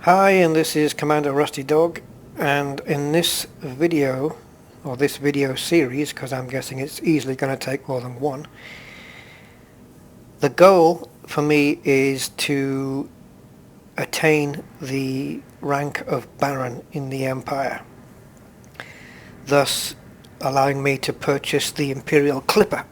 Hi, and this is Commander Rusty Dog, and in this video, or this video series, because I'm guessing it's easily going to take more than one, the goal for me is to attain the rank of Baron in the Empire, thus allowing me to purchase the Imperial Clipper.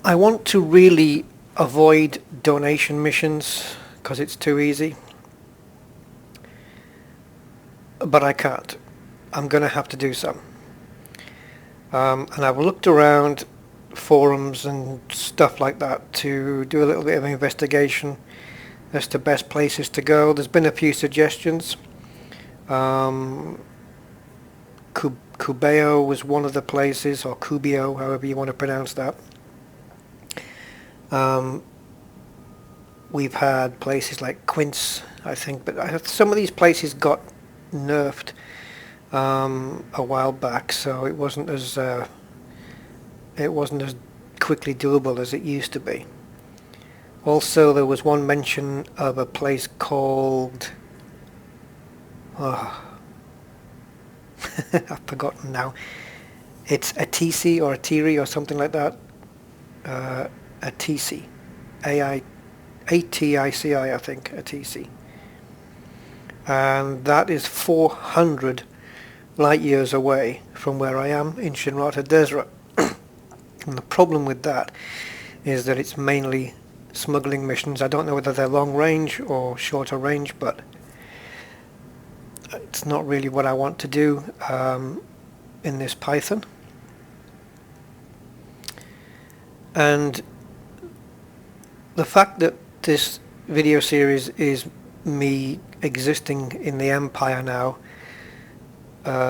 I want to really avoid donation missions because it's too easy, but I can't. I'm going to have to do some. And I've looked around forums and stuff like that to do a little bit of investigation as to best places to go. There's been a few suggestions. Cubeo was one of the places, or Cubio, however you want to pronounce that. We've had places like Quince, I think, but some of these places got nerfed a while back, so it wasn't as quickly doable as it used to be. Also, there was one mention of a place called I've forgotten now. It's Atisi or Atiri or something like that. Atisi, Atici, I think, Atisi, and that is 400 light years away from where I am in Shinrarta Dezhra. And the problem with that is that it's mainly smuggling missions. I don't know whether they're long range or shorter range, but it's not really what I want to do in this Python. And the fact that this video series is me existing in the Empire now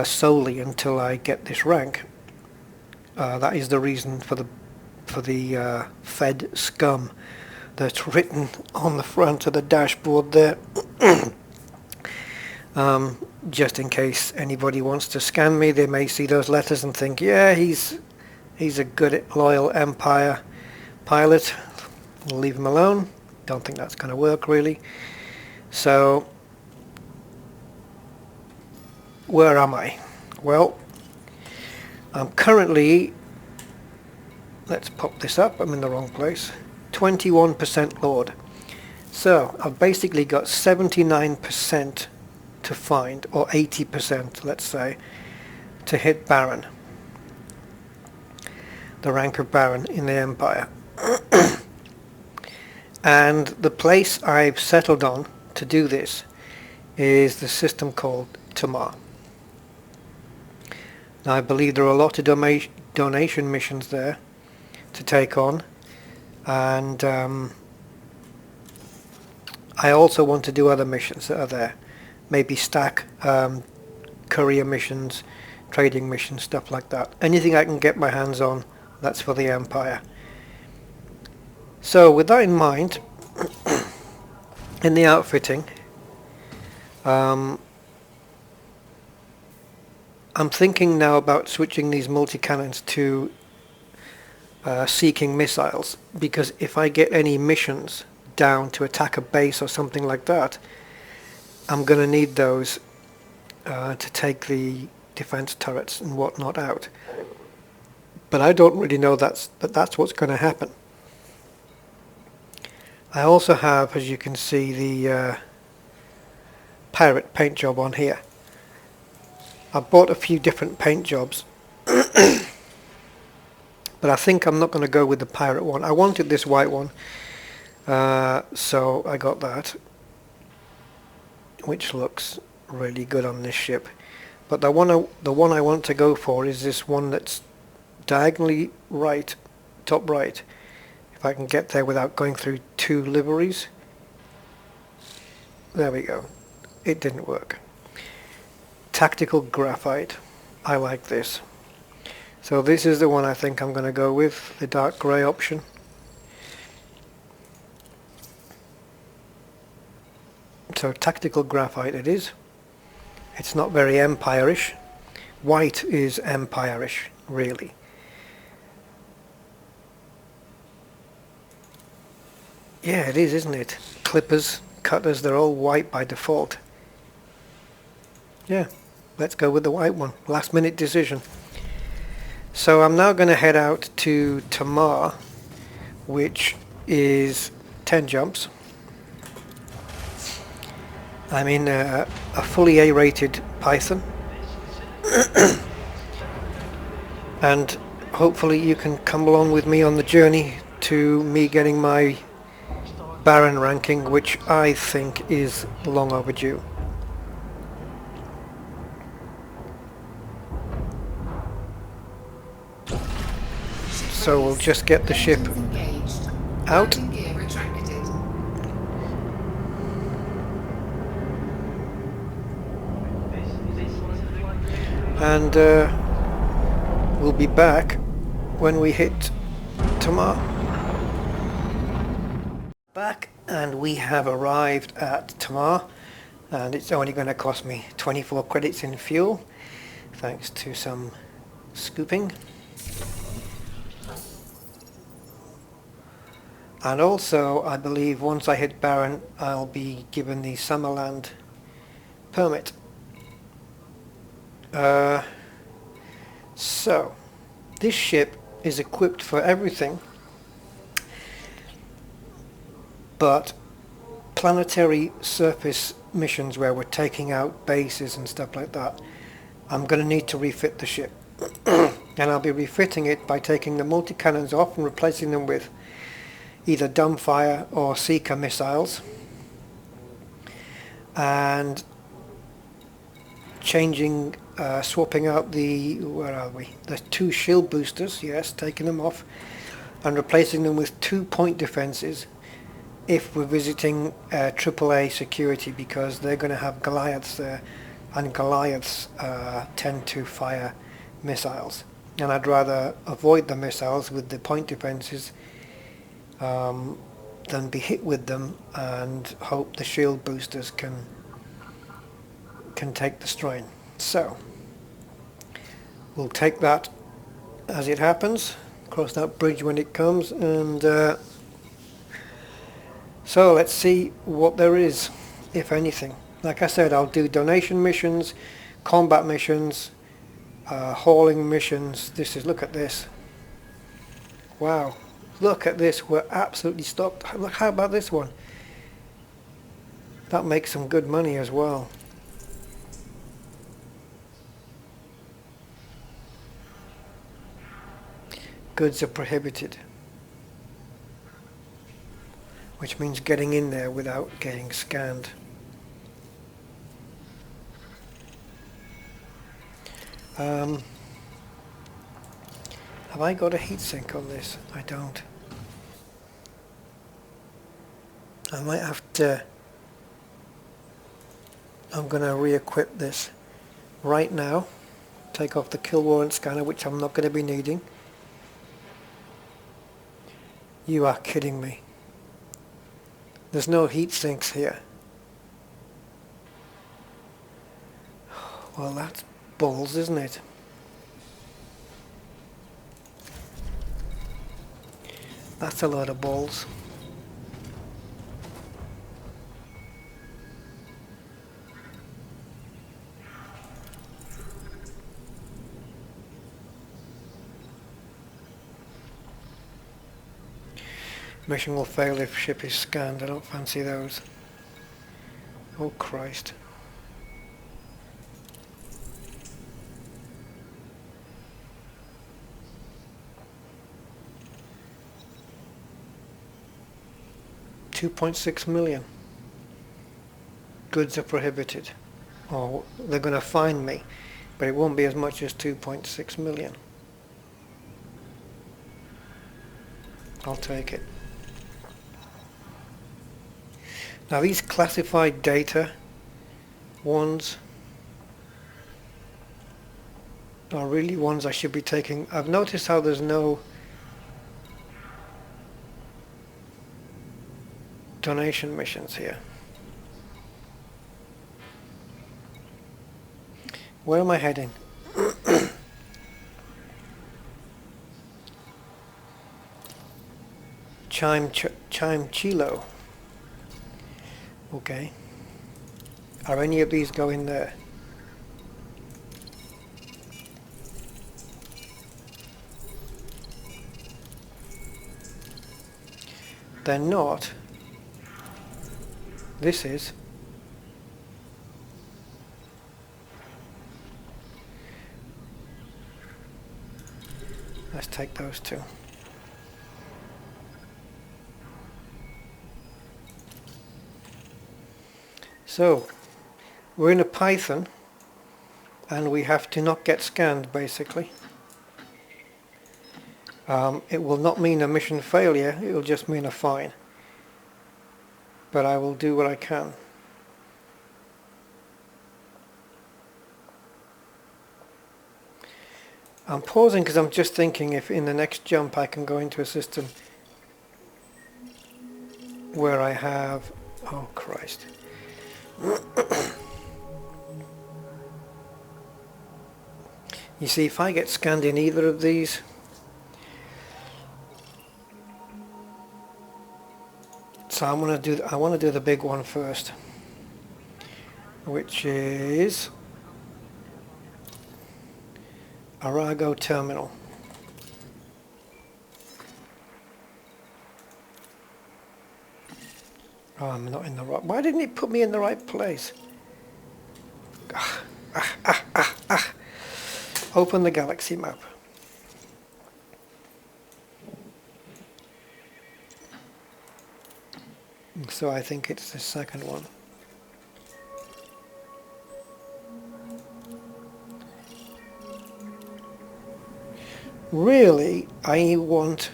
solely until I get this rank, that is the reason for the Fed scum that's written on the front of the dashboard there. Just in case anybody wants to scam me, they may see those letters and think, yeah, he's a good, loyal Empire pilot. We'll leave him alone. Don't think that's going to work, really. So, where am I? Well, I'm currently, let's pop this up, I'm in the wrong place, 21% Lord. So, I've basically got 79% to find, or 80%, let's say, to hit Baron. The rank of Baron in the Empire. And the place I've settled on to do this is the system called Tamar. Now, I believe there are a lot of donation missions there to take on, and I also want to do other missions that are there. Maybe stack courier missions, trading missions, stuff like that. Anything I can get my hands on, that's for the Empire. So with that in mind, in the outfitting, I'm thinking now about switching these multi-cannons to seeking missiles, because if I get any missions down to attack a base or something like that, I'm going to need those to take the defense turrets and whatnot out. But I don't really know that's what's going to happen. I also have, as you can see, the pirate paint job on here. I bought a few different paint jobs, but I think I'm not going to go with the pirate one. I wanted this white one, so I got that, which looks really good on this ship. But the one I want to go for is this one that's diagonally right, top right. If I can get there without going through two liveries. There we go. It didn't work. Tactical graphite. I like this. So this is the one I think I'm going to go with, the dark grey option. So tactical graphite it is. It's not very Empire-ish. White is Empire-ish, really. Yeah, it is, isn't it? Clippers, cutters, they're all white by default. Yeah, let's go with the white one. Last minute decision. So I'm now going to head out to Tamar, which is 10 jumps. I'm in a fully A-rated Python. And hopefully you can come along with me on the journey to me getting my Baron ranking, which I think is long overdue. So we'll just get the ship out. And we'll be back when we hit Tamar. Back, and we have arrived at Tamar, and it's only going to cost me 24 credits in fuel, thanks to some scooping. And also, I believe once I hit Baron, I'll be given the Summerland permit. So, this ship is equipped for everything but planetary surface missions where we're taking out bases and stuff like that. I'm going to need to refit the ship. And I'll be refitting it by taking the multi-cannons off and replacing them with either dumbfire or seeker missiles, and changing, swapping out the, where are we, the 2 shield boosters, yes, taking them off and replacing them with 2 point defenses if we're visiting AAA security, because they're going to have Goliaths there, and Goliaths tend to fire missiles, and I'd rather avoid the missiles with the point defenses than be hit with them and hope the shield boosters can take the strain. So we'll take that as it happens, cross that bridge when it comes, and so let's see what there is, if anything. Like I said, I'll do donation missions, combat missions, hauling missions. This is, look at this. Wow. Look at this, we're absolutely stocked. Look, how about this one? That makes some good money as well. Goods are prohibited, which means getting in there without getting scanned. Have I got a heatsink on this? I don't. I might have to, I'm going to re-equip this right now. Take off the kill warrant scanner, which I'm not going to be needing. You are kidding me. There's no heat sinks here. Well, that's balls, isn't it? That's a lot of balls. Mission will fail if ship is scanned. I don't fancy those. Oh Christ. $2.6 million. Goods are prohibited. Or they're going to fine me, but it won't be as much as 2.6 million. I'll take it. Now these classified data ones are really ones I should be taking. I've noticed how there's no donation missions here. Where am I heading? Chime Chilo. Okay. Are any of these going there? They're not. This is. Let's take those two. So, we're in a Python, and we have to not get scanned, basically. It will not mean a mission failure, it will just mean a fine. But I will do what I can. I'm pausing because I'm just thinking if in the next jump I can go into a system where I have... Oh Christ. You see, if I get scanned in either of these, so I want to do the big one first, which is Arago Terminal. Oh, I'm not in the right... Why didn't it put me in the right place? Open the galaxy map. So I think it's the second one. Really, I want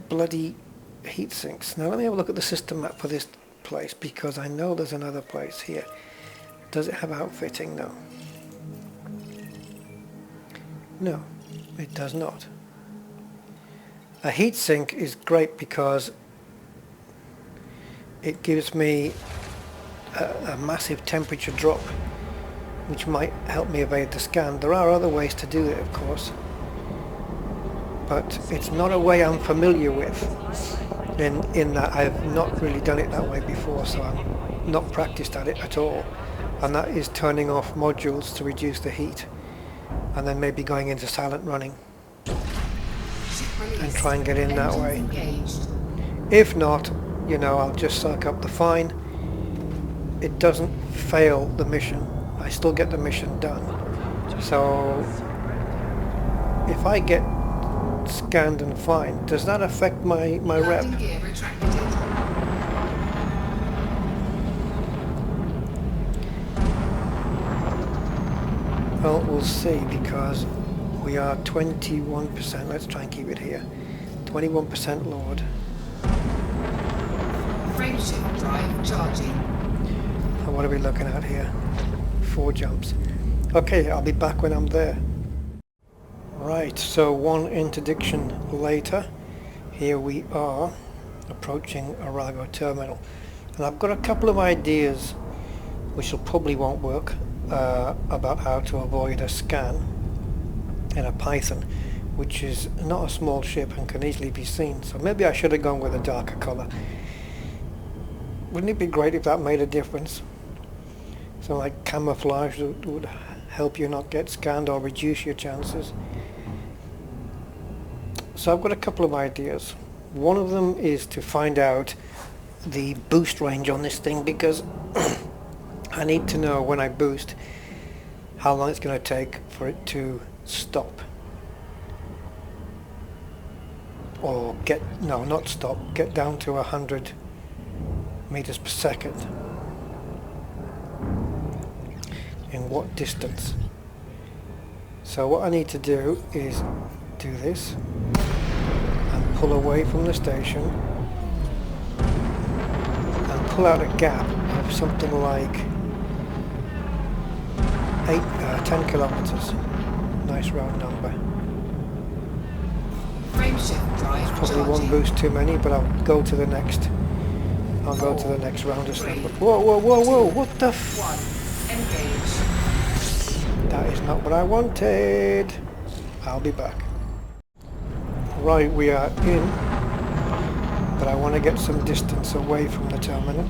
bloody heat sinks. Now let me have a look at the system map for this place, because I know there's another place here. Does it have outfitting? No. No, it does not. A heatsink is great because it gives me a massive temperature drop, which might help me evade the scan. There are other ways to do it, of course, but it's not a way I'm familiar with, in that I've not really done it that way before, so I'm not practiced at it at all. And that is turning off modules to reduce the heat, and then maybe going into silent running and try and get in that way. If not, you know, I'll just suck up the fine. It doesn't fail the mission. I still get the mission done. So if I get scanned and fined, does that affect my rep? Well, we'll see, because we are 21%. Let's try and keep it here. 21% lowered. Frameshift drive charging. And what are we looking at here? 4 jumps. Okay, I'll be back when I'm there. Right, so one interdiction later, here we are approaching Arago Terminal. And I've got a couple of ideas, which probably won't work, about how to avoid a scan in a Python, which is not a small ship and can easily be seen. So maybe I should have gone with a darker colour. Wouldn't it be great if that made a difference? So like camouflage would help you not get scanned or reduce your chances. So I've got a couple of ideas. One of them is to find out the boost range on this thing, because I need to know when I boost how long it's going to take for it to stop. Or not stop, get down to 100 meters per second. In what distance? So what I need to do is do this and pull away from the station and pull out a gap of something like 10 kilometers. Nice round number. Frameshift drive Probably charging. one boost too many, but I'll go to the next. I'll go to the next roundest number. Whoa, whoa, whoa, whoa! What the f? 1. Engage. That is not what I wanted. I'll be back. Right, we are in but I want to get some distance away from the terminal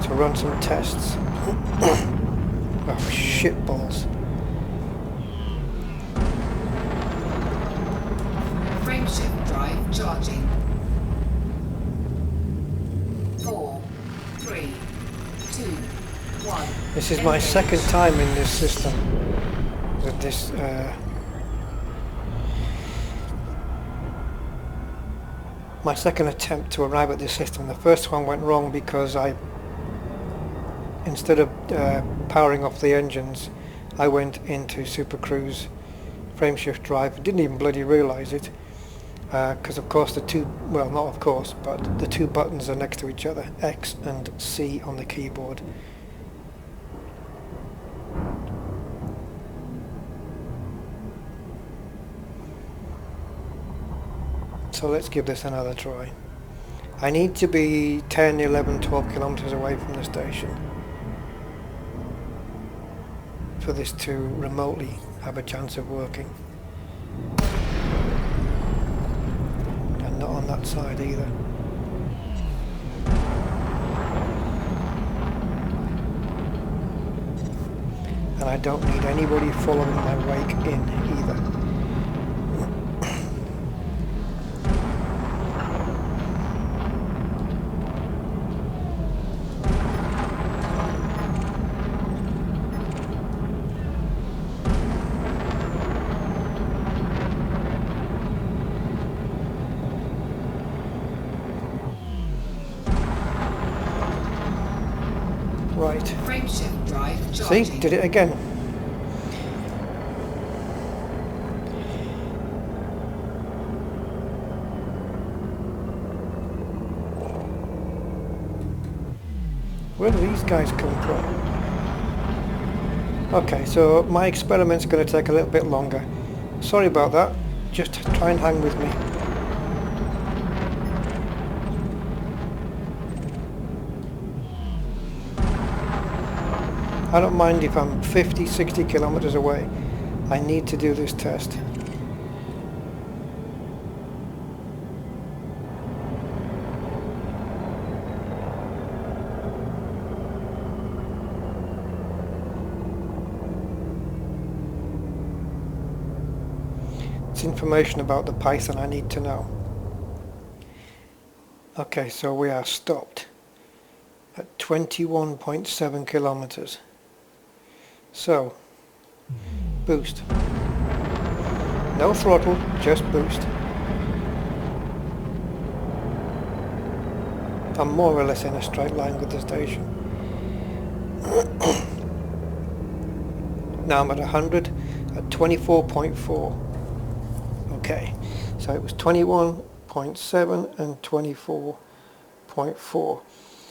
to run some tests. Oh, shit balls. Frameshift drive charging. 4, 3, 2, 1. This is my second time in this system with this my second attempt to arrive at this system. The first one went wrong because instead of powering off the engines, I went into Super Cruise frameshift drive. Didn't even bloody realise it, because of course the two buttons are next to each other, X and C on the keyboard. So let's give this another try. I need to be 10, 11, 12 kilometers away from the station for this to remotely have a chance of working. And not on that side either. And I don't need anybody following my wake in either. Right. Frameshift drive charging. See, did it again. Where do these guys come from? Okay, so my experiment's going to take a little bit longer. Sorry about that. Just try and hang with me. I don't mind if I'm 50, 60 kilometers away. I need to do this test. It's information about the Python I need to know. Okay, so we are stopped at 21.7 kilometers. So, boost. No throttle, just boost. I'm more or less in a straight line with the station. Now I'm at 100 at 24.4. Okay, so it was 21.7 and 24.4.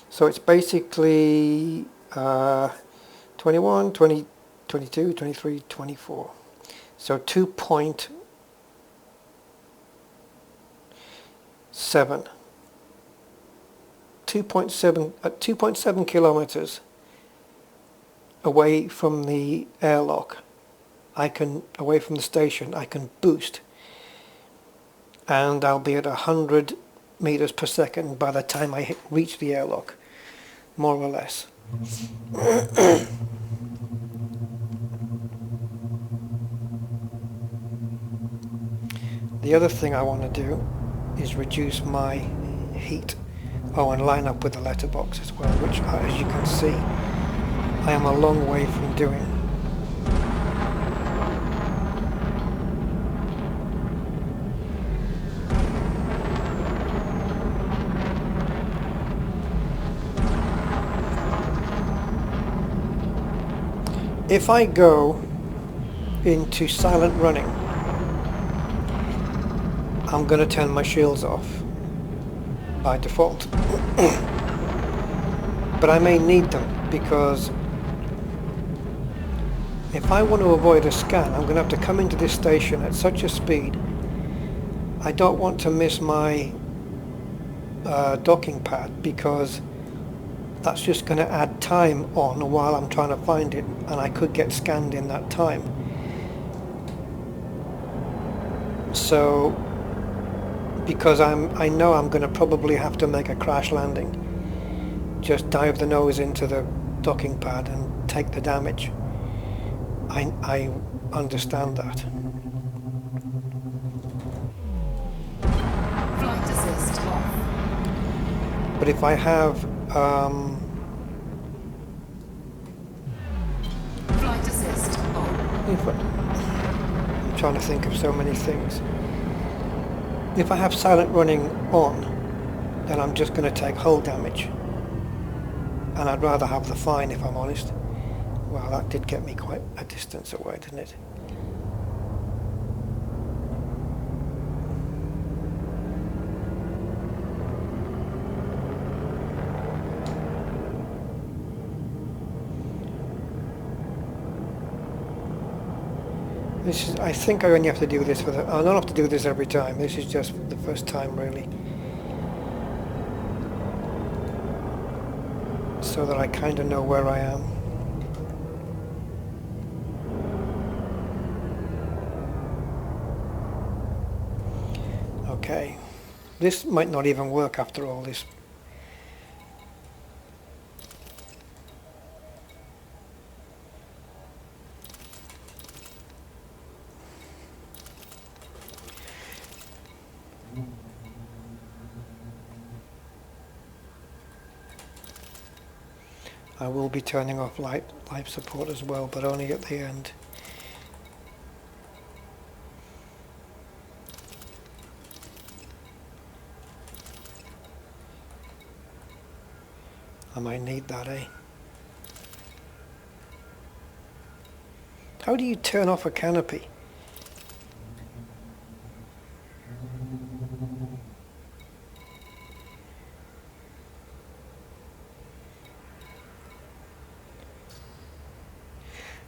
So it's basically 21, 20, 22, 23, 24. So 2.7. 2.7 at 2.7 kilometers away from the airlock, away from the station, I can boost, and I'll be at 100 meters per second by the time I reach the airlock, more or less. The other thing I want to do is reduce my heat. Oh, and line up with the letterbox as well, which, as you can see, I am a long way from doing. If I go into silent running, I'm going to turn my shields off by default. But I may need them, because if I want to avoid a scan, I'm going to have to come into this station at such a speed. I don't want to miss my docking pad, because that's just going to add time on while I'm trying to find it, and I could get scanned in that time. So because I know I'm going to probably have to make a crash landing. Just dive the nose into the docking pad and take the damage. I understand that. Flight assist off. But if I have Flight assist on. I'm trying to think of so many things. If I have silent running on, then I'm just going to take hull damage. And I'd rather have the fine, if I'm honest. Well, that did get me quite a distance away, didn't it? This is, I think I only have to do this for the, I don't have to do this every time. This is just the first time, really. So that I kind of know where I am. Okay. This might not even work after all this. I will be turning off life support as well, but only at the end. I might need that, eh? How do you turn off a canopy?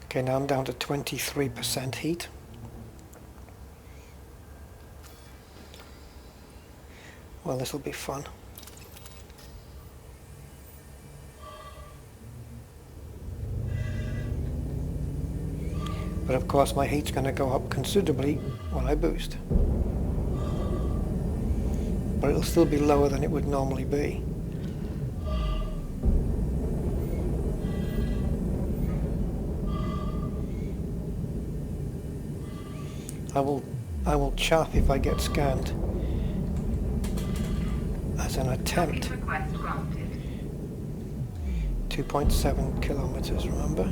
Okay, now I'm down to 23% heat. Well, this will be fun. But of course my heat's going to go up considerably when I boost. But it'll still be lower than it would normally be. I will chaff if I get scanned as an attempt. 2.7 kilometers, remember?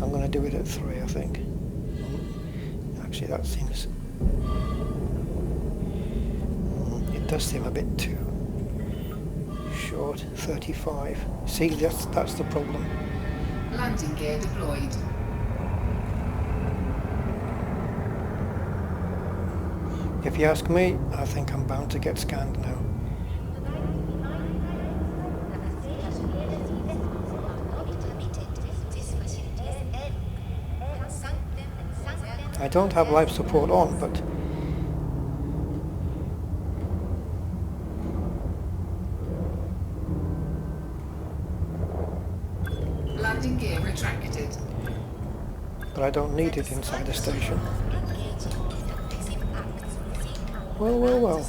I'm going to do it at 3, I think. Actually, that seems... it does seem a bit too short. 35. See, that's the problem. Landing gear deployed. If you ask me, I think I'm bound to get scanned now. I don't have life support on, but Landing gear retracted. I don't need it inside the station. Well.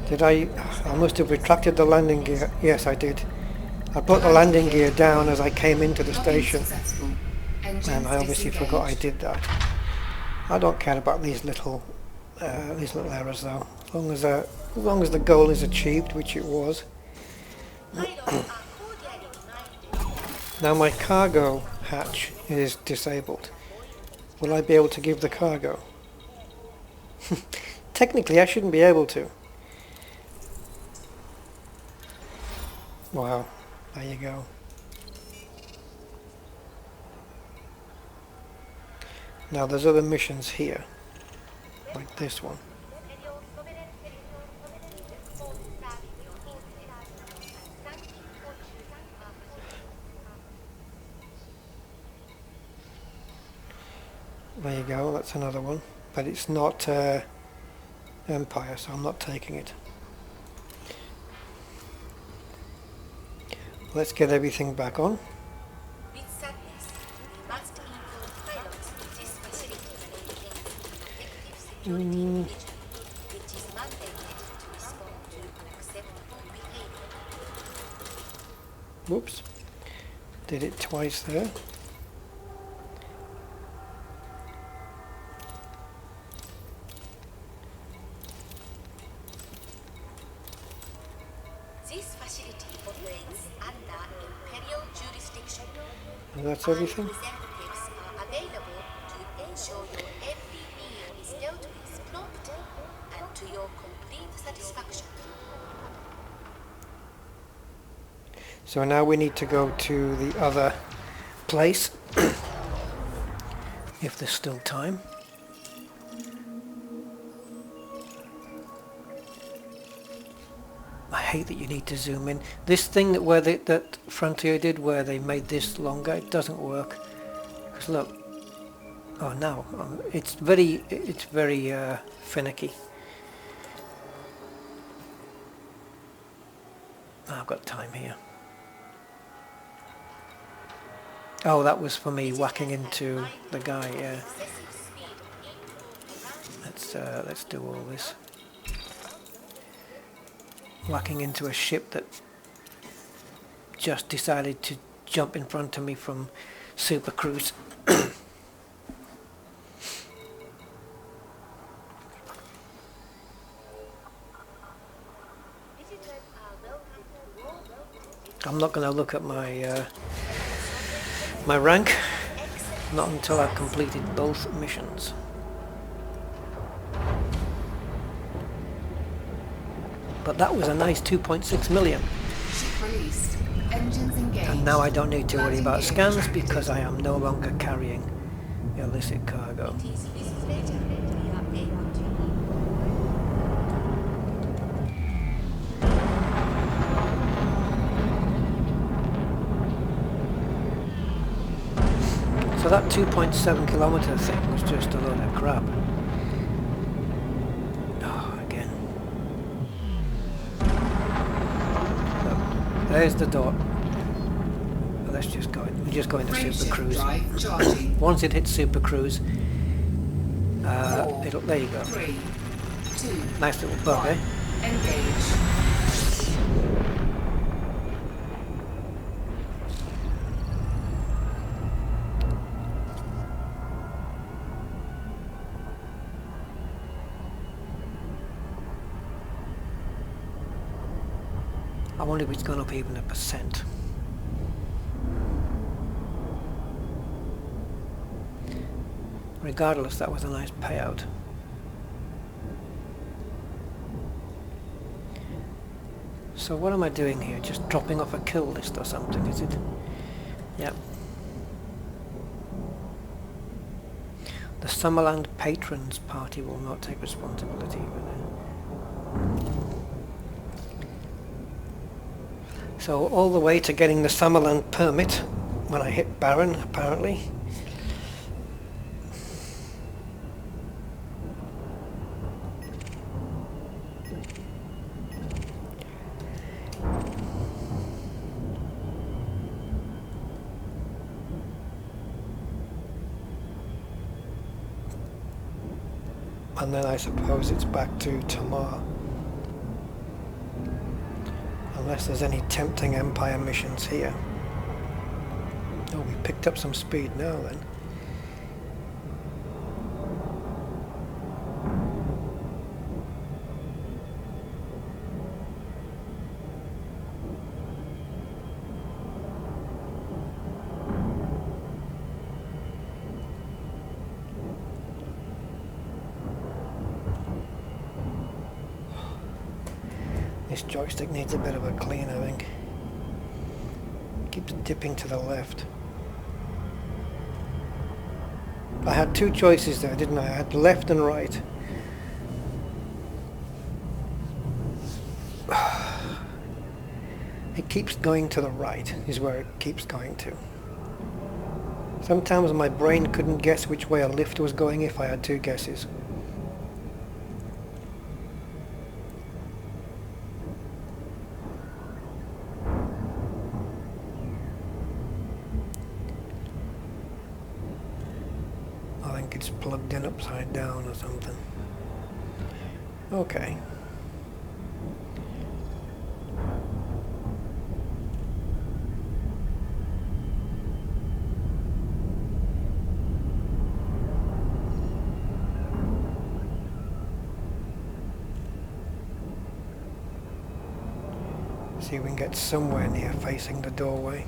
Did I must have retracted the landing gear. Yes, I did. I put the landing gear down as I came into the station. And I obviously forgot I did that. I don't care about these little errors though. As long as the goal is achieved, which it was. Now my cargo hatch is disabled. Will I be able to give the cargo? Technically I shouldn't be able to. Wow, there you go. Now there's other missions here, like this one. There you go, that's another one. But it's not Empire, so I'm not taking it. Let's get everything back on. security agent, which is mandated to respond to unacceptable behavior. Whoops. Did it twice there. This facility operates under imperial jurisdiction. And that's Our everything. representatives are available to ensure your every need is dealt with promptly and to your complete satisfaction. So now we need to go to the other place. If there's still time. I hate that you need to zoom in. This thing that Frontier did where they made this longer, it doesn't work. Because look. Oh no, it's very finicky. Oh, I've got time here. Oh, that was for me whacking into the guy, yeah. Let's do all this. Whacking into a ship that just decided to jump in front of me from Super Cruise. I'm not going to look at my my rank, not until I've completed both missions. But that was a nice 2.6 million. Ship released. Engines engaged. And now I don't need to worry Landing about gear scans retracted. because I am no longer carrying illicit cargo. It is with pleasure that we are able to. So that 2.7 kilometer thing was just a load of crap. Oh, again. Look, there's the door. Let's just go. We just go into Super Frameshift Cruise. drive charging. Once it hits Super Cruise, Four, there you go. 3, 2, Nice little bug, 1. eh? Engage. I wonder if it's gone up even 1%. Regardless, that was a nice payout. So what am I doing here? Just dropping off a kill list or something, is it? Yep. The Summerland Patrons Party will not take responsibility for it. So all the way to getting the Summerland permit when I hit Baron, apparently. And then I suppose it's back to Tamar. Unless there's any tempting Empire missions here. Oh, we picked up some speed now then. This joystick needs a bit of a clean, I think. Keeps dipping to the left. I had two choices there, didn't I? I had left and right. It keeps going to the right, is where it keeps going to. Sometimes my brain couldn't guess which way a lift was going if I had two guesses. I think it's plugged in upside down or something. Okay. See if we can get somewhere near facing the doorway.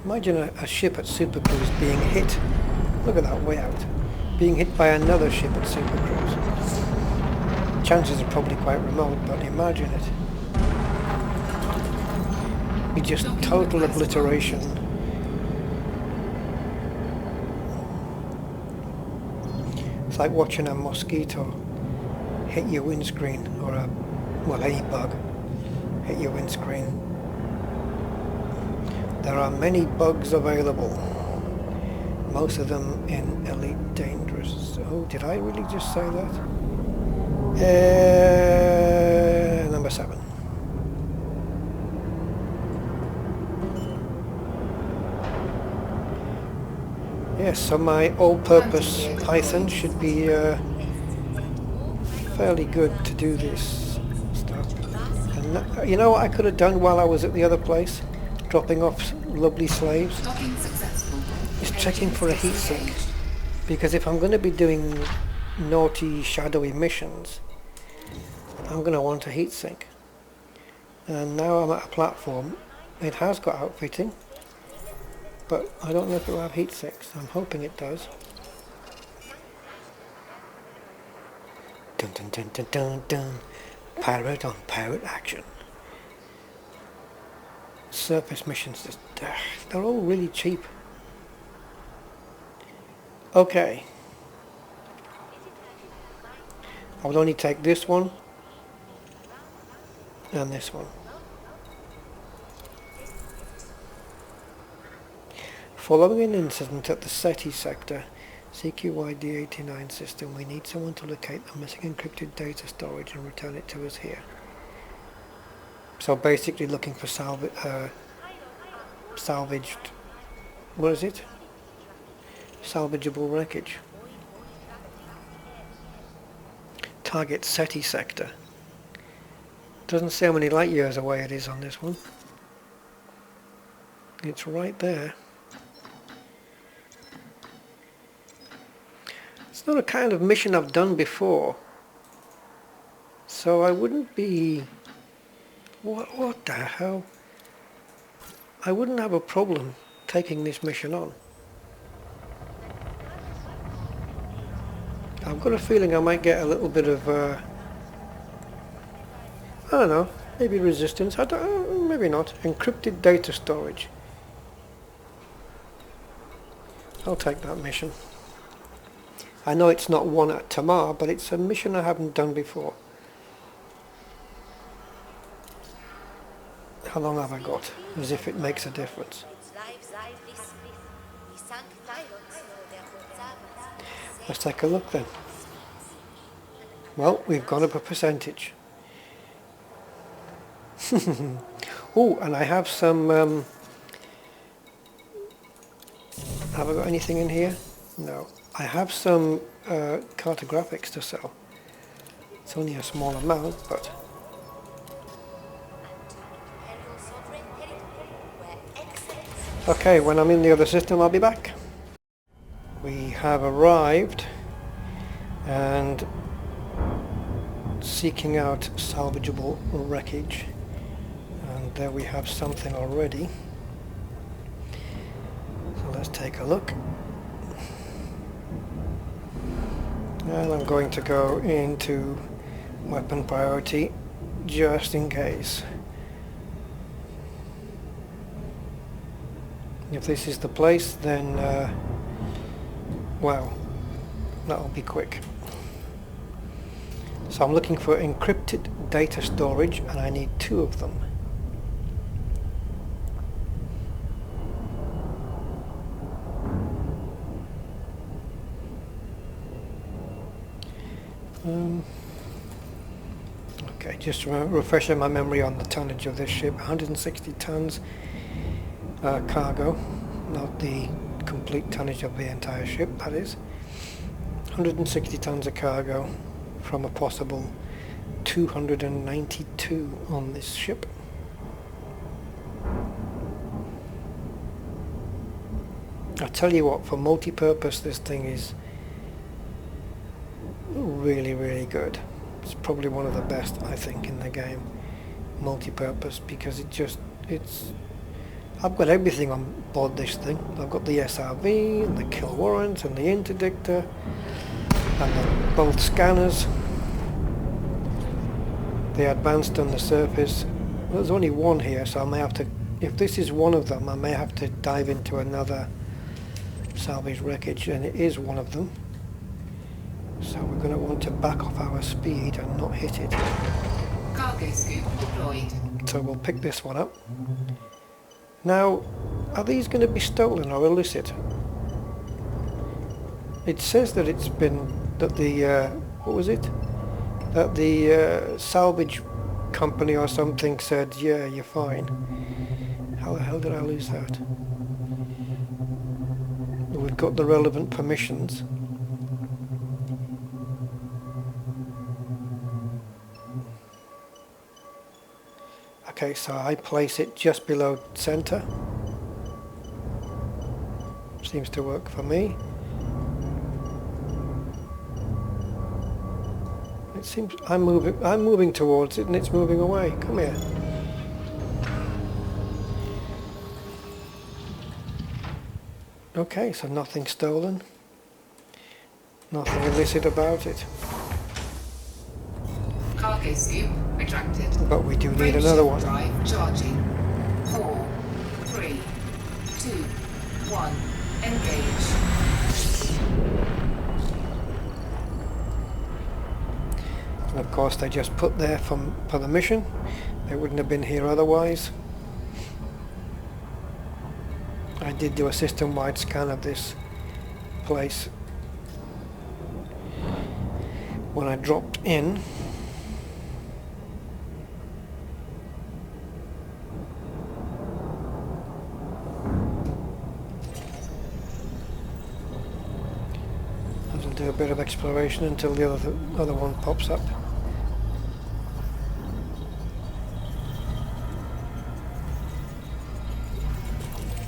Imagine a ship at Super Cruise being hit. Look at that way out. Being hit by another ship at Super Cruise. Chances are probably quite remote, but imagine it. Be just total obliteration. It's like watching a mosquito hit your windscreen, or well, any bug hit your windscreen. There are many bugs available, most of them in Elite Dangerous. Oh, did I really just say that? Number 7. Yes, so my all-purpose Python should be fairly good to do this stuff. And you know what I could have done while I was at the other place? Dropping off lovely slaves, Docking successful. is checking for a heatsink, because if I'm going to be doing naughty shadowy missions, I'm going to want a heatsink. And now I'm at a platform. It has got outfitting, but I don't know if it will have heatsinks. I'm hoping it does. Dun dun dun dun dun dun. Pirate on pirate action. Surface missions, they're all really cheap. Okay. I will only take this one and this one. Following an incident at the SETI sector, CQYD89 system, we need someone to locate the missing encrypted data storage and return it to us here. So basically looking for salvaged, what is it? Salvageable wreckage. Target SETI sector. Doesn't say how many light years away it is on this one. It's right there. It's not a kind of mission I've done before, so I wouldn't be... What the hell? I wouldn't have a problem taking this mission on. I've got a feeling I might get a little bit of, I don't know, maybe resistance, maybe not. Encrypted data storage. I'll take that mission. I know it's not one at Tamar, but it's a mission I haven't done before. How long have I got? As if it makes a difference. Let's take a look then. Well, we've gone up a percentage. Oh, and I have some... have I got anything in here? No. I have some cartographics to sell. It's only a small amount, but... Okay, when I'm in the other system, I'll be back. We have arrived and seeking out salvageable wreckage, and there we have something already. So let's take a look. And I'm going to go into weapon priority just in case. If this is the place, then well, that'll be quick. So I'm looking for encrypted data storage, and I need 2 of them. Okay, just refreshing my memory on the tonnage of this ship. 160 tons cargo, not the complete tonnage of the entire ship, that is. 160 tons of cargo from a possible 292 on this ship. I tell you what, for multi-purpose this thing is really, really good. It's probably one of the best, I think, in the game, multi-purpose, because I've got everything on board this thing. I've got the SRV and the kill warrant and the interdictor and both scanners, the advanced and the surface. There's only one here, so I may have to, if this is one of them, I may have to dive into another salvage wreckage, and it is one of them. So we're going to want to back off our speed and not hit it. Cargo scoop deployed. So we'll pick this one up. Now, are these going to be stolen or illicit? It says that it's been, that the, what was it? That the salvage company or something said, yeah, you're fine. How the hell did I lose that? We've got the relevant permissions. Okay, so I place it just below center. Seems to work for me. It seems I'm moving towards it and it's moving away. Come here. Okay, so nothing stolen. Nothing illicit about it. Cargo scoop retracted. But we do need Brake another shift one. Drive charging. 4, 3, 2, 1. Engage. And of course they just put there for the mission. They wouldn't have been here otherwise. I did do a system-wide scan of this place when I dropped in. I'll do a bit of exploration until the other one pops up.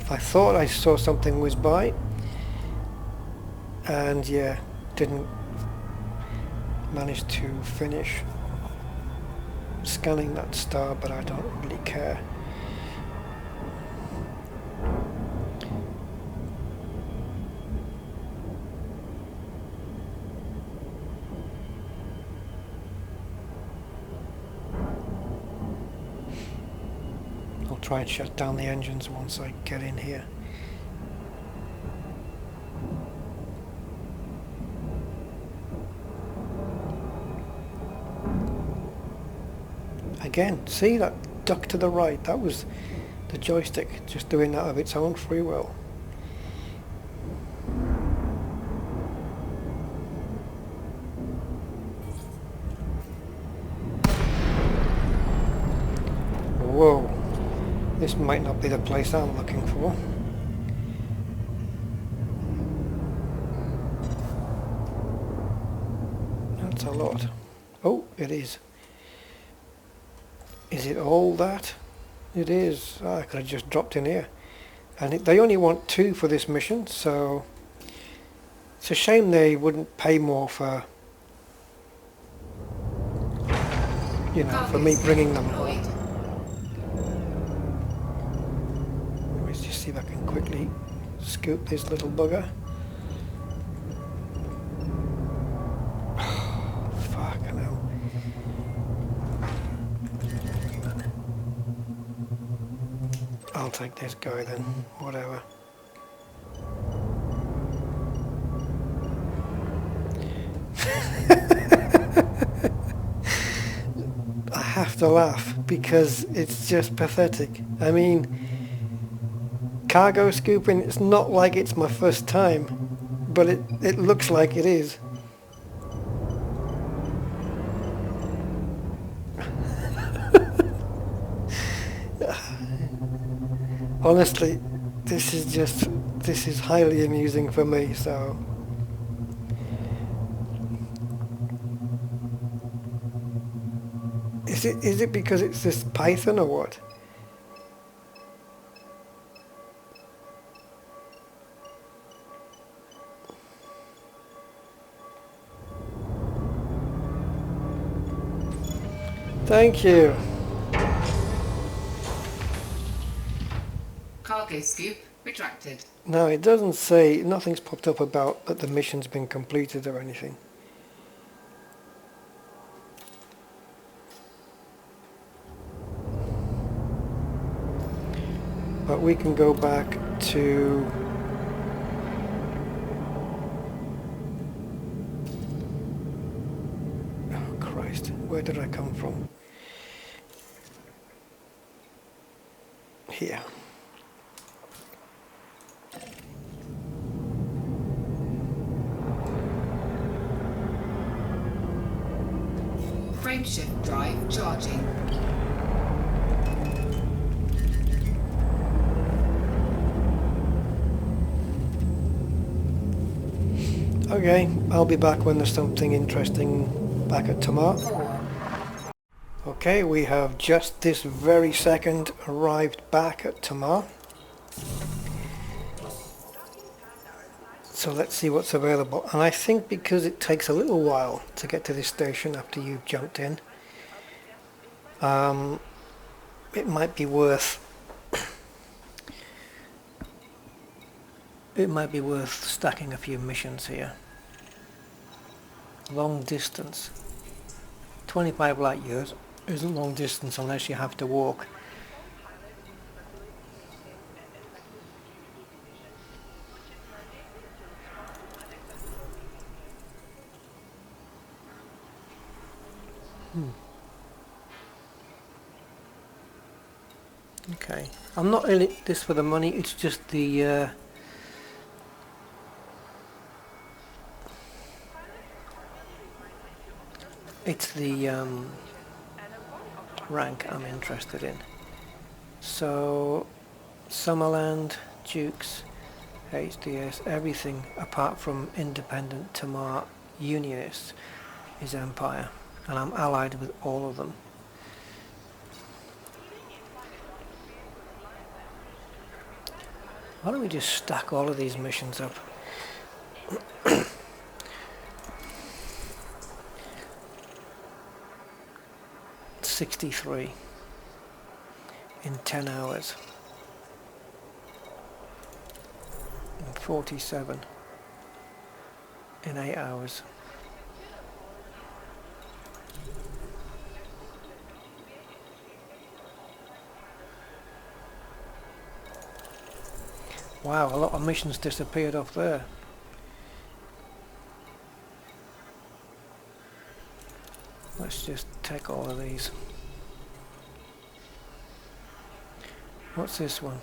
I thought I saw something whiz by, and yeah, didn't manage to finish scanning that star, but I don't really care. I'll try and shut down the engines once I get in here. Again, see that duck to the right? That was the joystick just doing that of its own free will. Whoa, this might not be the place I'm looking for. That's a lot. Oh, it is. Is it all that? It is. Oh, I could have just dropped in here. And they only want 2 for this mission, so it's a shame they wouldn't pay more for, you know, for me bringing them home. Let's just see if I can quickly scoop this little bugger. Fucking hell. I'll take this guy then, whatever. I have to laugh because it's just pathetic. I mean, cargo scooping, it's not like it's my first time, but it looks like it is. Honestly, this is highly amusing for me, so... Is it because it's this Python or what? Thank you. Cargo scoop retracted. No, it doesn't say, nothing's popped up about that the mission's been completed or anything. But we can go back to... Oh Christ, where did I come from? Here. Frameshift drive charging. Okay, I'll be back when there's something interesting back at Tamar. 4, Okay, we have just this very second arrived back at Tamar. So let's see what's available. And I think because it takes a little while to get to this station after you've jumped in, it might be worth stacking a few missions here. Long distance. 25 light years isn't long distance unless you have to walk. Okay, I'm not in this for the money, it's just the rank I'm interested in. So Summerland, Dukes, HDS, everything apart from independent Tamar Unionists is Empire, and I'm allied with all of them. Why don't we just stack all of these missions up? 63 in 10 hours. And 47 in 8 hours. Wow, a lot of missions disappeared off there. Let's just take all of these. What's this one?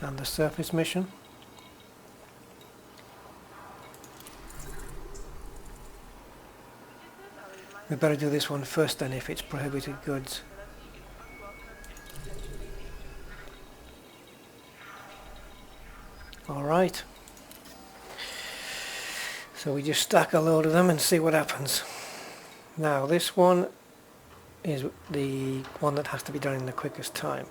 And the surface mission. We better do this one first then if it's prohibited goods. Alright. So we just stack a load of them and see what happens. Now this one is the one that has to be done in the quickest time.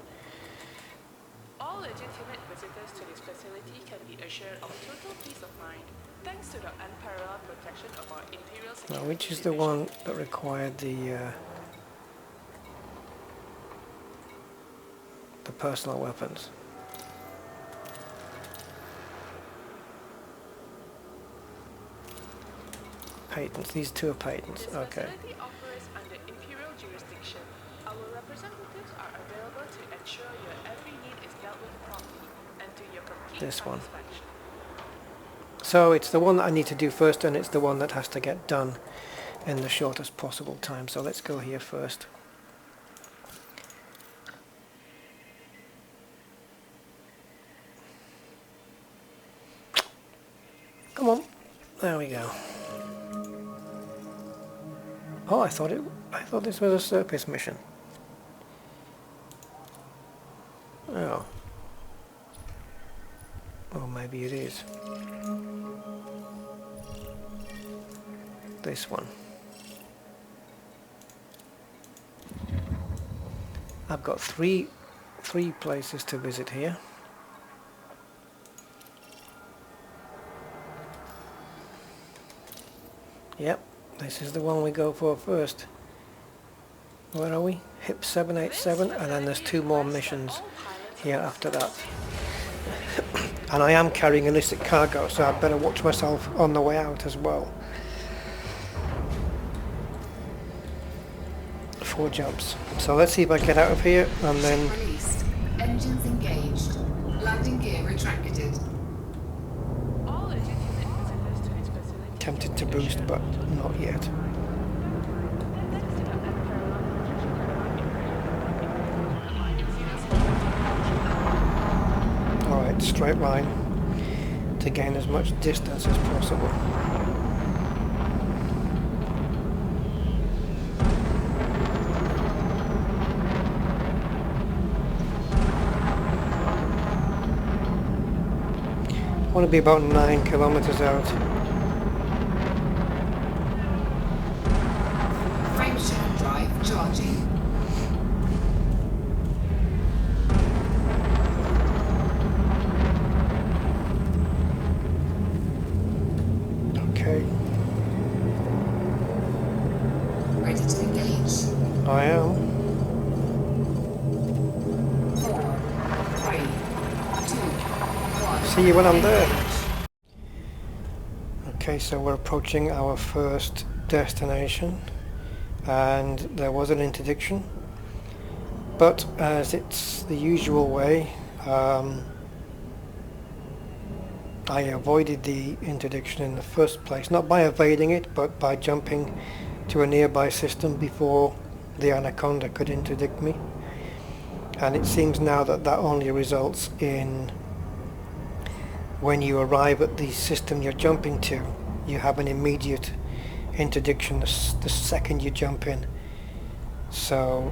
All legitimate visitors to this facility can be assured of total peace of mind, thanks to the unparalleled protection of our Imperial Security Now which is the Division. one that required the personal weapons? Patents. These two are patents. This Okay. facility operates under Imperial jurisdiction. Our representatives are available to ensure your every need is dealt with promptly and to your complete This one. satisfaction. So it's the one that I need to do first, and it's the one that has to get done in the shortest possible time. So let's go here first. Come on. There we go. Oh, I thought this was a surface mission. Oh. Or maybe it is. This one. I've got three places to visit here. Yep, this is the one we go for first. Where are we? HIP 787, and then there's 2 more missions here after that. And I am carrying illicit cargo, so I'd better watch myself on the way out as well. 4 jumps. So let's see if I get out of here, and then... Released. Engines engaged. Landing gear retracted. All legitimate visitors to this facility Tempted to boost, but not yet. thanks to the unparalleled protection of our Imperial Alright, straight line to gain as much distance as possible. I want to be about 9 kilometers out. Frameshift drive charging. Okay, Ready to engage. I am. 4, 3, 2, 1. See you when I'm there. Okay, so we're approaching our first destination, and there was an interdiction, but as it's the usual way, I avoided the interdiction in the first place, not by evading it, but by jumping to a nearby system before the Anaconda could interdict me. And it seems now that that only results in when you arrive at the system you're jumping to, you have an immediate interdiction the second you jump in. So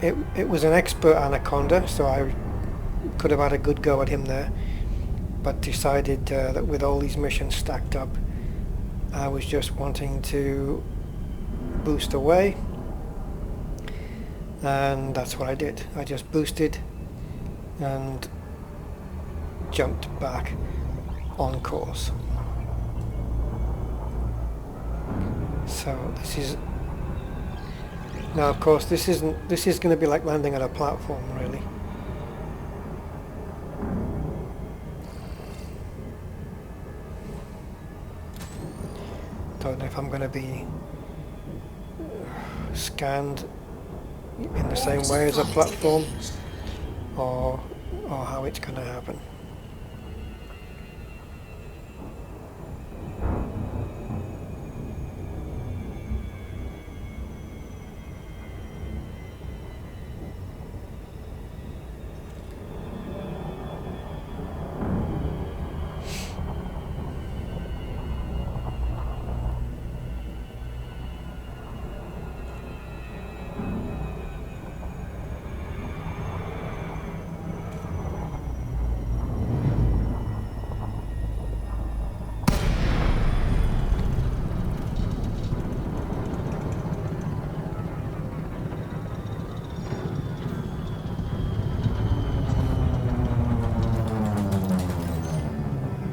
it was an expert Anaconda, so I could have had a good go at him there, but decided that with all these missions stacked up, I was just wanting to boost away, and that's what I did. I just boosted and jumped back on course. So this is now, of course, this is going to be like landing on a platform, really. Don't know if I'm going to be scanned in the same way as a platform, or how it's going to happen.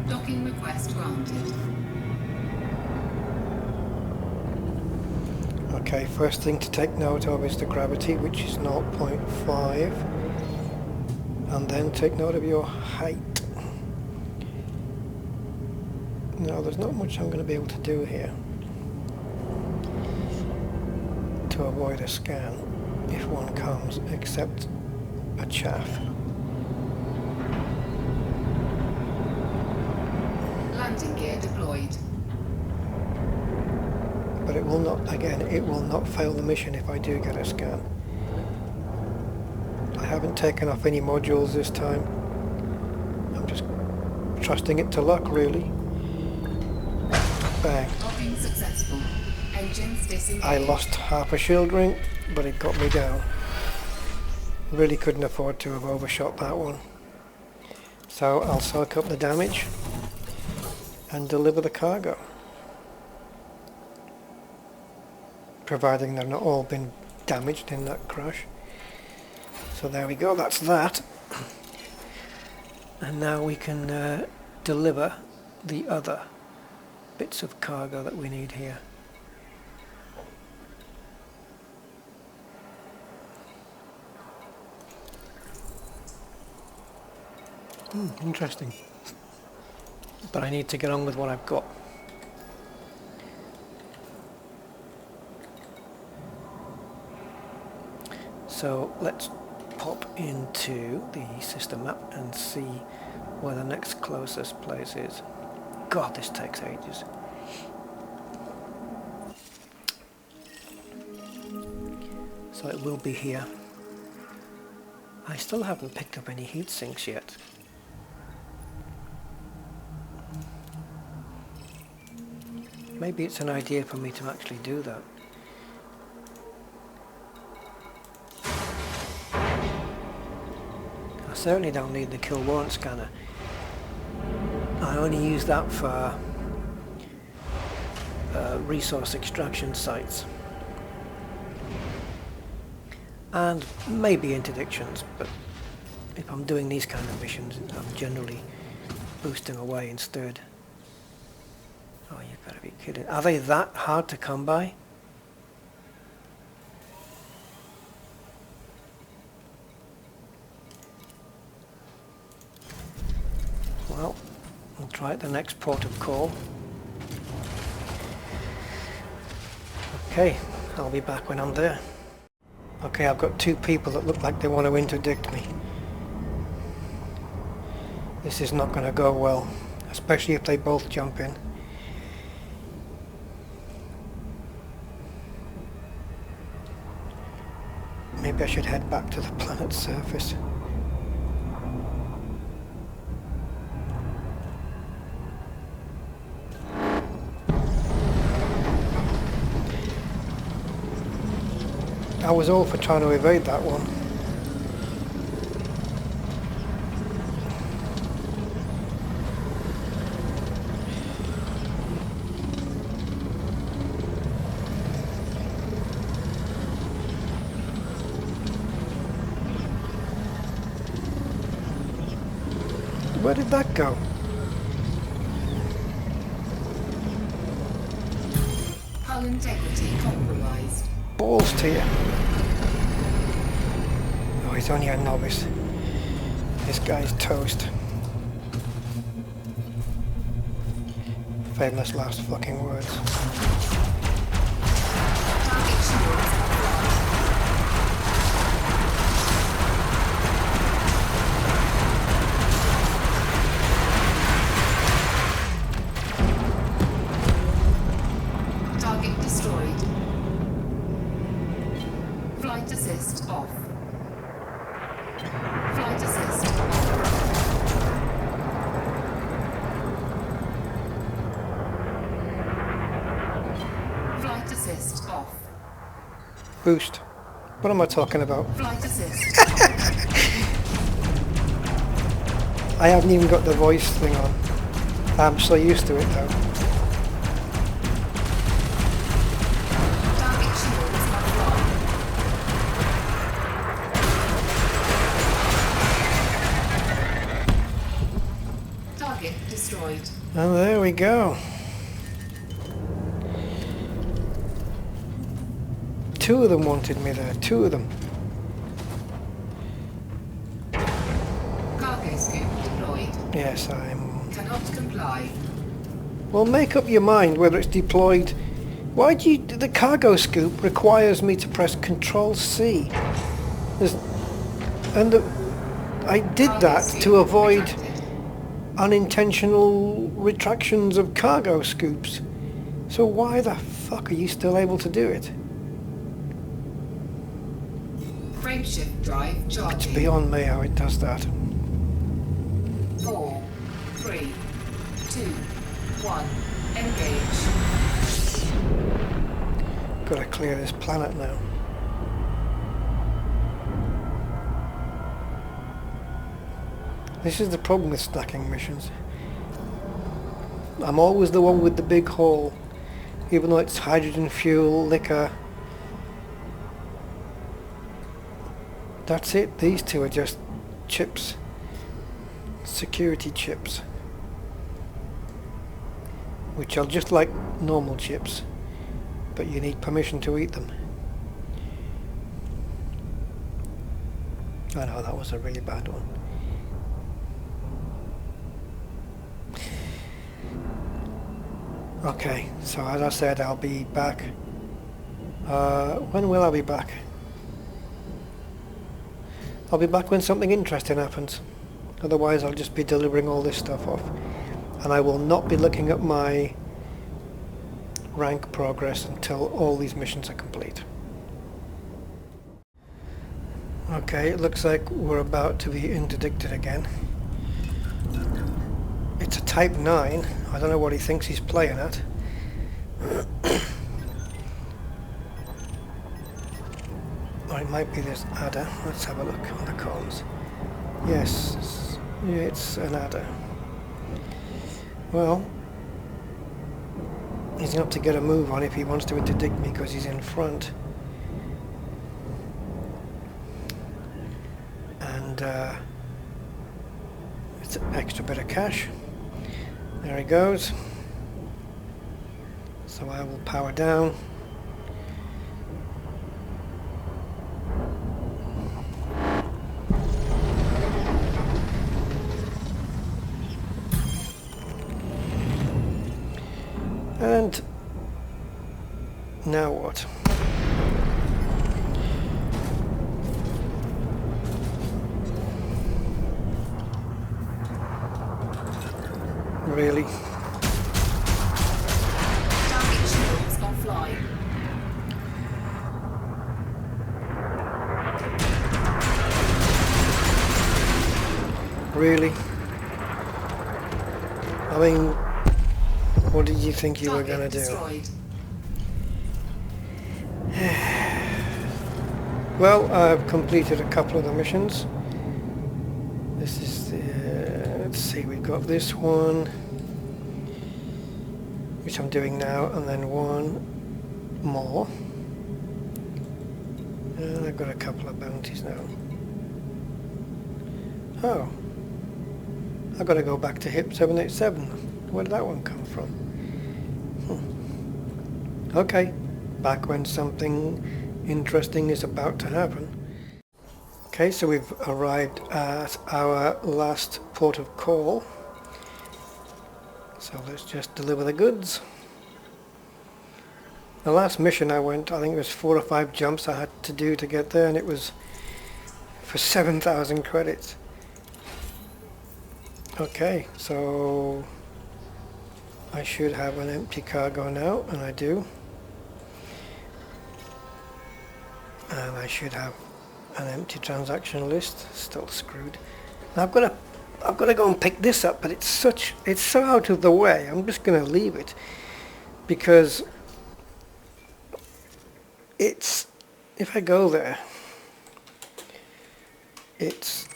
Docking request granted. Okay, first thing to take note of is the gravity, which is 0.5, and then take note of your height. Now, there's not much I'm going to be able to do here to avoid a scan if one comes, except a chaff. Landing gear deployed. But it will not, again, it will not fail the mission if I do get a scan. I haven't taken off any modules this time. I'm just trusting it to luck, really. Bang. Docking successful. Engines disengaged. I lost half a shield ring, but it got me down. Really couldn't afford to have overshot that one. So I'll soak up the damage and deliver the cargo. Providing they've not all been damaged in that crash. So there we go, that's that. And now we can deliver the other bits of cargo that we need here. Interesting. But I need to get on with what I've got. So let's pop into the system map and see where the next closest place is. God, this takes ages. So it will be here. I still haven't picked up any heat sinks yet. Maybe it's an idea for me to actually do that. I certainly don't need the kill warrant scanner. I only use that for resource extraction sites. And maybe interdictions, but if I'm doing these kind of missions, I'm generally boosting away instead. Oh, you better be kidding. Are they that hard to come by? Well, I'll try at the next port of call. Okay, I'll be back when I'm there. Okay, I've got two people that look like they want to interdict me. This is not going to go well, especially if they both jump in. Maybe I should head back to the planet's surface. I was all for trying to evade that one. Where did that go? Hull integrity compromised. Balls to you. Oh, he's only a novice. This guy's toast. Famous last fucking words. Target shields offline. Target destroyed. Flight assist off. Flight assist off. Flight assist off. Boost. What am I talking about? Flight assist off. I haven't even got the voice thing on. I'm so used to it though. Target shields offline. Target destroyed. And there we go. Two of them wanted me there. Two of them. Cargo scoop deployed. Yes, I'm... Cannot comply. Well, make up your mind whether it's deployed. Why do you... The cargo scoop requires me to press Control C. I did that to avoid unintentional retractions of cargo scoops. So why the fuck are you still able to do it? Frameshift drive It's charging. beyond me how it does that. 4, 3, 2, 1. Engage. Gotta clear this planet now. This is the problem with stacking missions. I'm always the one with the big haul, even though it's hydrogen fuel, liquor. That's it, these two are just chips. Security chips. Which are just like normal chips, but you need permission to eat them. I know, that was a really bad one. Okay, so as I said, I'll be back. When will I be back? I'll be back when something interesting happens. Otherwise I'll just be delivering all this stuff off. And I will not be looking at my rank progress until all these missions are complete. Okay, it looks like we're about to be interdicted again. It's a Type 9. I don't know what he thinks he's playing at. Or it might be this adder. Let's have a look on the comms. Yes, it's an adder. Well, he's going to have to get a move on if he wants to interdict me because he's in front. And it's an extra bit of cash. There he goes. So I will power down. And now what? Really? Target shields offline. Really? I mean, what did you think you were Target going to do? destroyed. Well, I've completed a couple of the missions. This is the... let's see, we've got this one, which I'm doing now, and then one more. And I've got a couple of bounties now. Oh. I've got to go back to HIP 787. Where did that one come from? Okay. Back when something interesting is about to happen. Okay, so we've arrived at our last port of call. So let's just deliver the goods. The last mission I went, I think it was 4 or 5 jumps I had to do to get there, and it was for 7,000 credits. Okay, so I should have an empty cargo now, and I do. And I should have an empty transaction list. Still screwed. Now I've got to go and pick this up, but it's so out of the way. I'm just going to leave it because it's, if I go there, it's,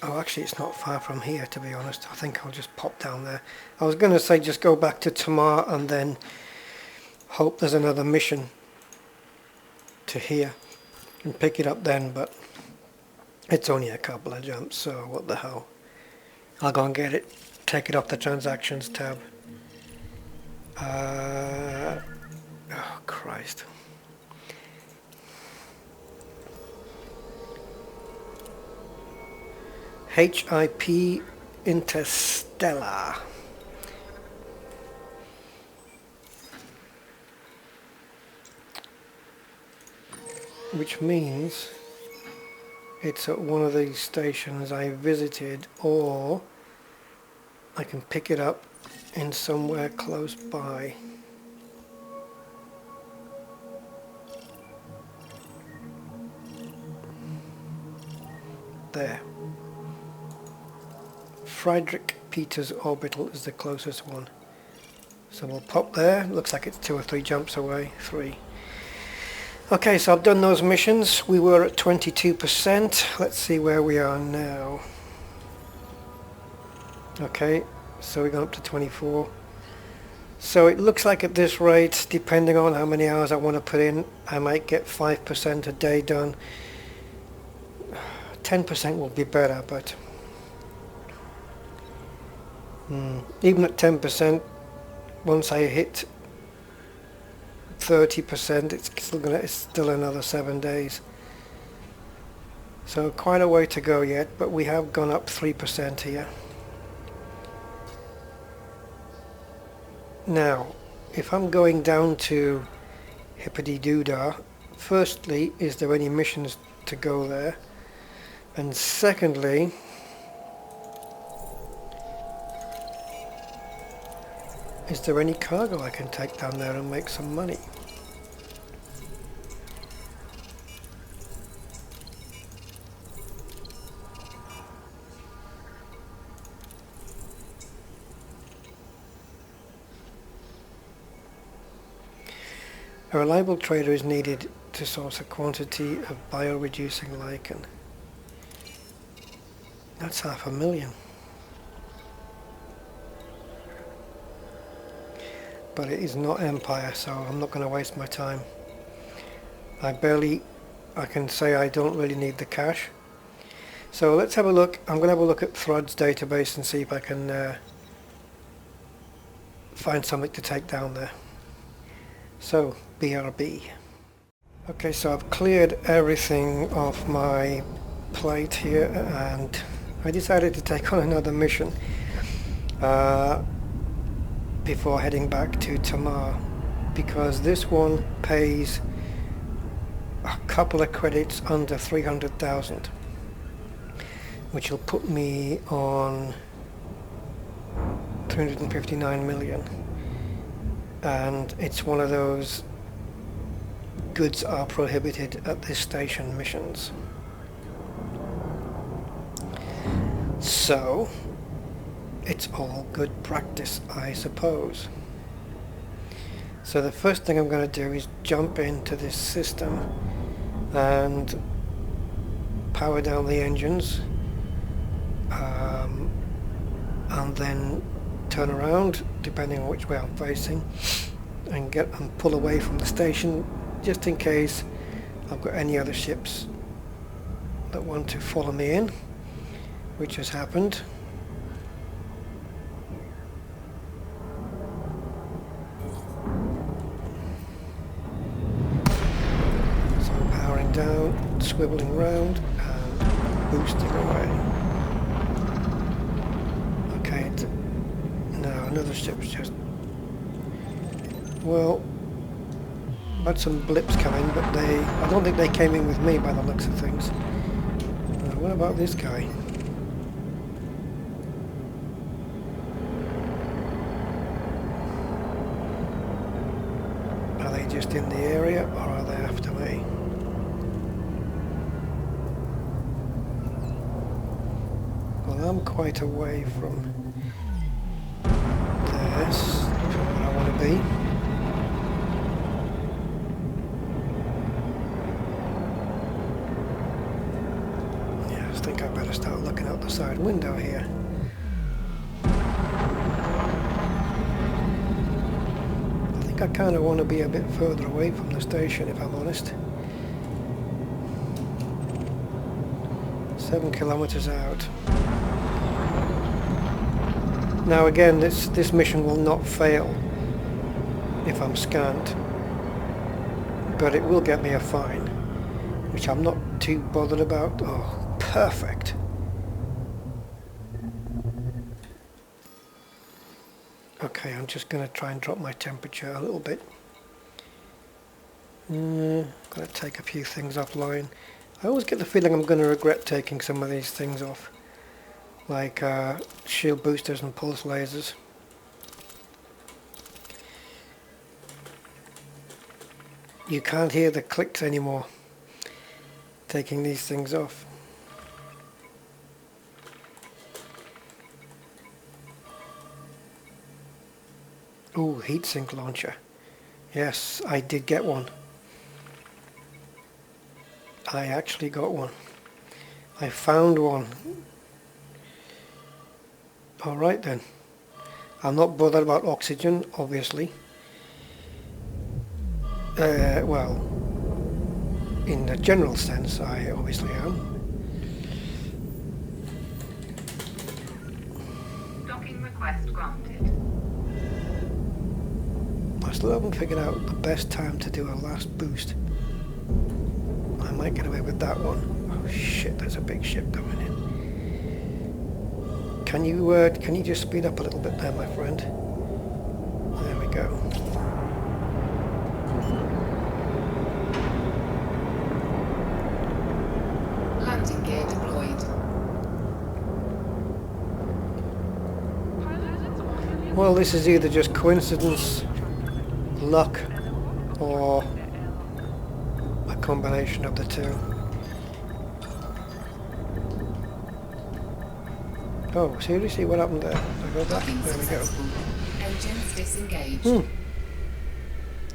oh actually it's not far from here, to be honest. I think I'll just pop down there. I was going to say just go back to Tamar and then hope there's another mission to here and pick it up then, but it's only a couple of jumps, so what the hell. I'll go and get it, take it off the transactions tab. Oh Christ. HIP Interstellar. Which means it's at one of these stations I visited, or I can pick it up in somewhere close by. There. Friedrich Peters Orbital is the closest one. So we'll pop there. Looks like it's 2 or 3 jumps away. 3. Okay, so I've done those missions. We were at 22%. Let's see where we are now. Okay, so we've gone up to 24. So it looks like at this rate, depending on how many hours I want to put in, I might get 5% a day done. 10% will be better, but even at 10%, once I hit 30%, it's still another 7 days. So quite a way to go yet, but we have gone up 3% here. Now, if I'm going down to Hippity-Doo-Dah, firstly, is there any missions to go there? And secondly, is there any cargo I can take down there and make some money? A reliable trader is needed to source a quantity of bioreducing lichen. That's 500,000. But it is not Empire, so I'm not going to waste my time. I can say I don't really need the cash. So let's have a look. I'm going to have a look at Throd's database and see if I can find something to take down there. So, BRB. Okay, so I've cleared everything off my plate here, and I decided to take on another mission before heading back to Tamar, because this one pays a couple of credits under 300,000, which will put me on 359 million. And it's one of those goods are prohibited at this station missions. So it's all good practice, I suppose. So the first thing I'm going to do is jump into this system and power down the engines, and then turn around depending on which way I'm facing, and pull away from the station just in case I've got any other ships that want to follow me in, which has happened. So I'm powering down, swiveling round and boosting away. Okay, no, another ship's just... Well, had some blips come in, but I don't think they came in with me by the looks of things. What about this guy? Are they just in the area, or are they after me? Well, I'm quite away from this, where I want to be. Yeah, I think I better start looking out the side window here. I kind of want to be a bit further away from the station, if I'm honest. 7 kilometers out. Now again, this mission will not fail if I'm scanned, but it will get me a fine, which I'm not too bothered about. Oh, perfect. Okay, I'm just going to try and drop my temperature a little bit. I'm going to take a few things offline. I always get the feeling I'm going to regret taking some of these things off, like shield boosters and pulse lasers. You can't hear the clicks anymore taking these things off. Oh, heatsink launcher. Yes, I did get one. I actually got one. I found one. Alright then. I'm not bothered about oxygen, obviously. Well, in a general sense, I obviously am. Docking request granted. I still haven't figured out the best time to do a last boost. I might get away with that one. Oh shit, there's a big ship coming in. Can you just speed up a little bit there, my friend? There we go. Landing gear deployed. Well, this is either just coincidence, luck, or a combination of the two. Oh, seriously? What happened there? I go back. Docking There we go. successful. Engines disengaged.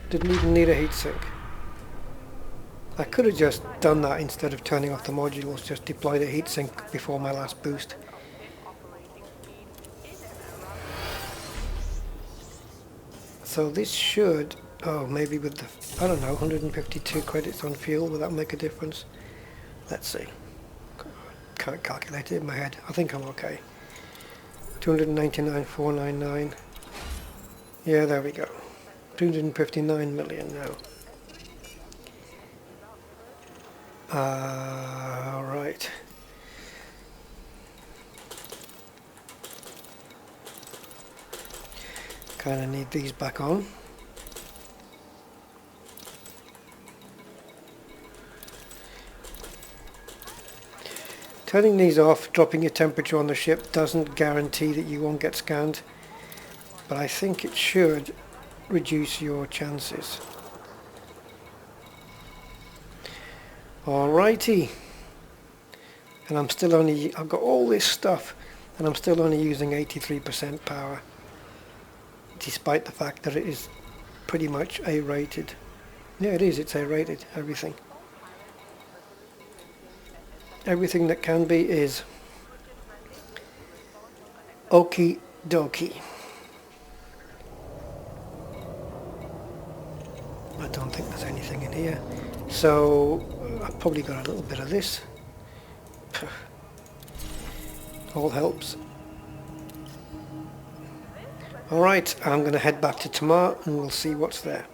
Didn't even need a heatsink. I could have just done that instead of turning off the modules, just deploy the heatsink before my last boost. So this should, oh, maybe with the, I don't know, 152 credits on fuel, will that make a difference? Let's see. Can't calculate it in my head. I think I'm okay. 299,499. Yeah, there we go. 259 million now. Right. Kind of need these back on. Turning these off, dropping your temperature on the ship doesn't guarantee that you won't get scanned, but I think it should reduce your chances. Alrighty. And I'm still only, I've got all this stuff and I'm still only using 83% power, despite the fact that it is pretty much A-rated. Yeah, it is, it's A-rated, everything. Everything that can be is. Okie dokie. I don't think there's anything in here. So, I've probably got a little bit of this. All helps. Alright, I'm going to head back to Tamar and we'll see what's there.